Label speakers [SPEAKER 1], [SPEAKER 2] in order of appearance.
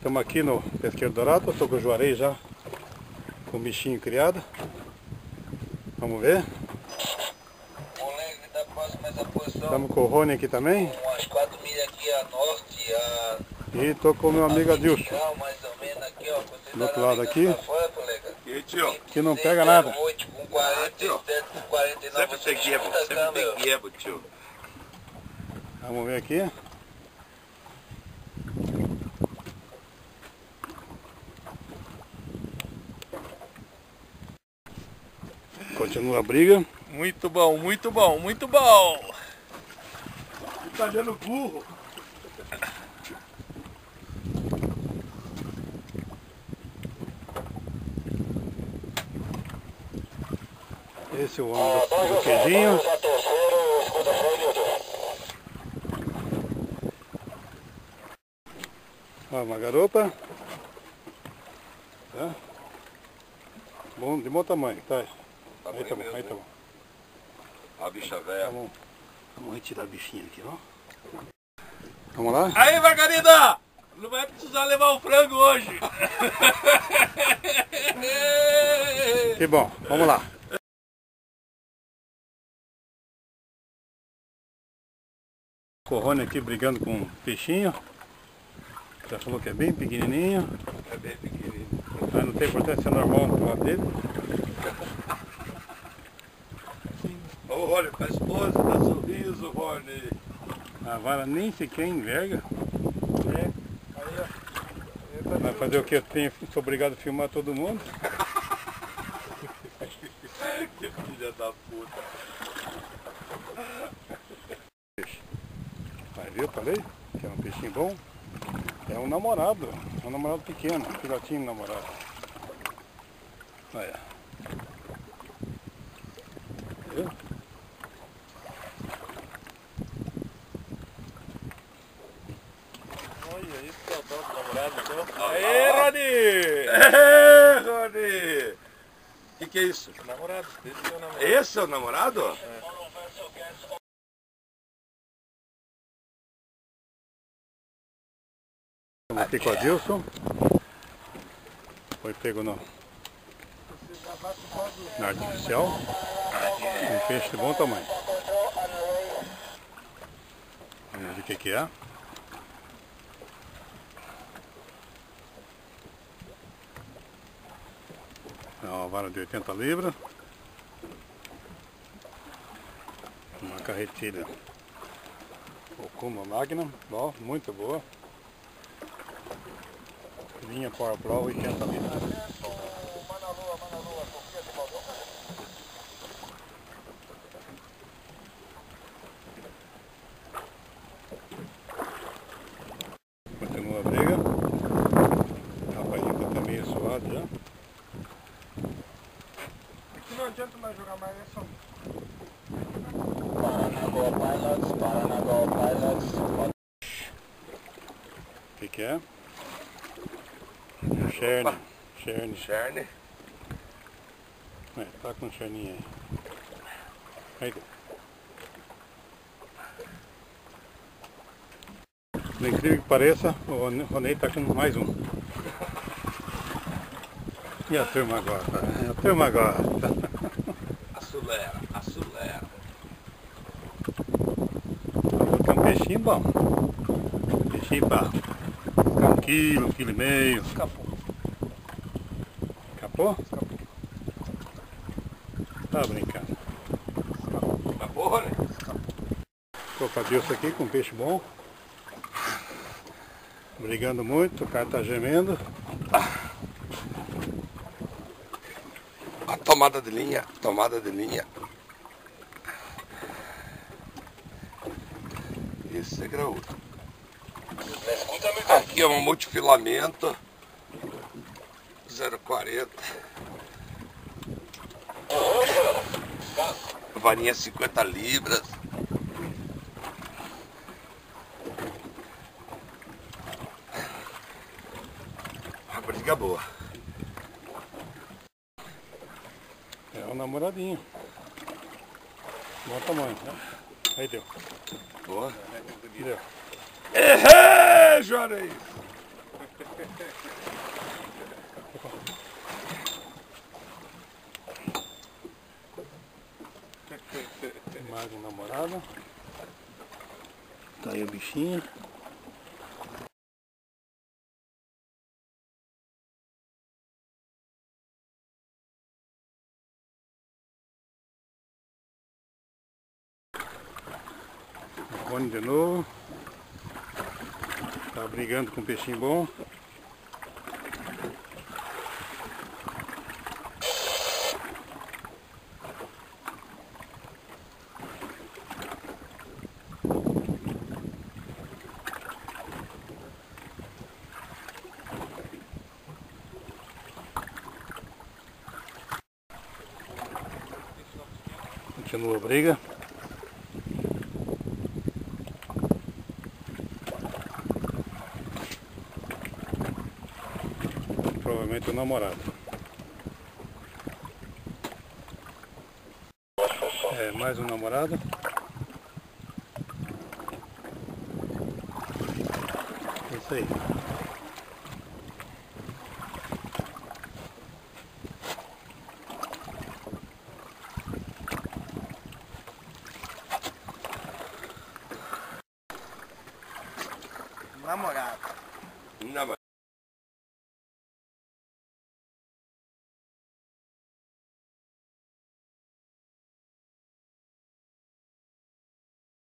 [SPEAKER 1] Estamos aqui no Pesqueiro Dourado, estou com o Juarez já, com o bichinho criado. Vamos ver.
[SPEAKER 2] Moleque da próxima essa posição.
[SPEAKER 1] Estamos com o Rony aqui também.
[SPEAKER 2] Umas 4 milhas aqui a norte,
[SPEAKER 1] E estou com o meu amigo Adilson.
[SPEAKER 2] mais ou menos aqui, ó.
[SPEAKER 1] Do outro lado aqui.
[SPEAKER 2] Fora, colega.
[SPEAKER 3] E aí, tio?
[SPEAKER 1] Que não pega nada.
[SPEAKER 2] 8 com 47, com 49.
[SPEAKER 3] Sempre tem guebo, sempre tem guebo, tio.
[SPEAKER 1] Vamos ver aqui. Continua a briga.
[SPEAKER 3] Muito bom, muito bom, muito bom.
[SPEAKER 1] Tá vendo burro? Esse é o homem do queijinho. Ó, uma garopa. Tá? Bom, de bom tamanho, tá? Aí tá bom, aí tá bom.
[SPEAKER 3] A bicha velha.
[SPEAKER 1] Vamos retirar a bichinha aqui, ó. Vamos lá?
[SPEAKER 3] Aí, Margarida! Não vai precisar levar o frango hoje.
[SPEAKER 1] Que bom, vamos lá. O Rony aqui brigando com um peixinho. Já falou que é bem pequenininho.
[SPEAKER 3] É bem pequenininho.
[SPEAKER 1] Mas não tem importância, é normal do lado dele.
[SPEAKER 3] Ô, Rony, com a esposa, dá sorriso, Rony.
[SPEAKER 1] A vara nem sequer enverga. Vai fazer o que? Sou obrigado a filmar todo mundo.
[SPEAKER 3] Que filha da puta.
[SPEAKER 1] Mas viu, falei? Que é um peixinho bom. É um namorado pequeno, filhotinho de namorado. Olha. Viu?
[SPEAKER 3] Olha isso, que é o tal do namorado, então. Aê, Rony! Rony! O que é isso?
[SPEAKER 2] Namorado, esse é o namorado.
[SPEAKER 3] Esse é o namorado?
[SPEAKER 1] Estamos aqui com o Adilson. Foi pego na artificial. Um peixe de bom tamanho. Vamos ver o que é. É uma vara de 80 libras. Uma carretilha Okuma Magnum, bom, muito boa. Linha Power Pro 80 litros. Continua a briga. O rapazinho tá meio suado já.
[SPEAKER 4] Aqui não adianta mais jogar mais, é só.
[SPEAKER 2] Paranaguá Pilots.
[SPEAKER 1] O que é? Cherne.
[SPEAKER 3] Cherne.
[SPEAKER 1] É, tá com cherninha aí. Aí. Por incrível que pareça, o Ronei tá com mais um. E a turma gosta, né? A turma gosta.
[SPEAKER 3] Acelera, acelera.
[SPEAKER 1] É um peixinho bom. Peixinho pra 1 quilo, 1,5 quilo.
[SPEAKER 4] Escapou.
[SPEAKER 1] Capou? Tá brincando.
[SPEAKER 3] Acabou, Rony?
[SPEAKER 1] Tô com a Dilson aqui com um peixe bom. Brigando muito, o cara tá gemendo.
[SPEAKER 3] A tomada de linha, tomada de linha. Esse é graúdo. Aqui é um multifilamento 0,40. Varinha 50 libras. Uma briga boa.
[SPEAKER 1] É um namoradinho. Bom tamanho, né? Aí deu.
[SPEAKER 3] Boa.
[SPEAKER 1] Deu.
[SPEAKER 3] Ehê, Juarez!
[SPEAKER 1] namorada. Tá aí o bichinho. O Rony de novo. Tá brigando com um peixinho bom. Continua a briga. Provavelmente o namorado. É, mais um namorado. É isso aí.
[SPEAKER 4] Namorado.
[SPEAKER 3] Namorado.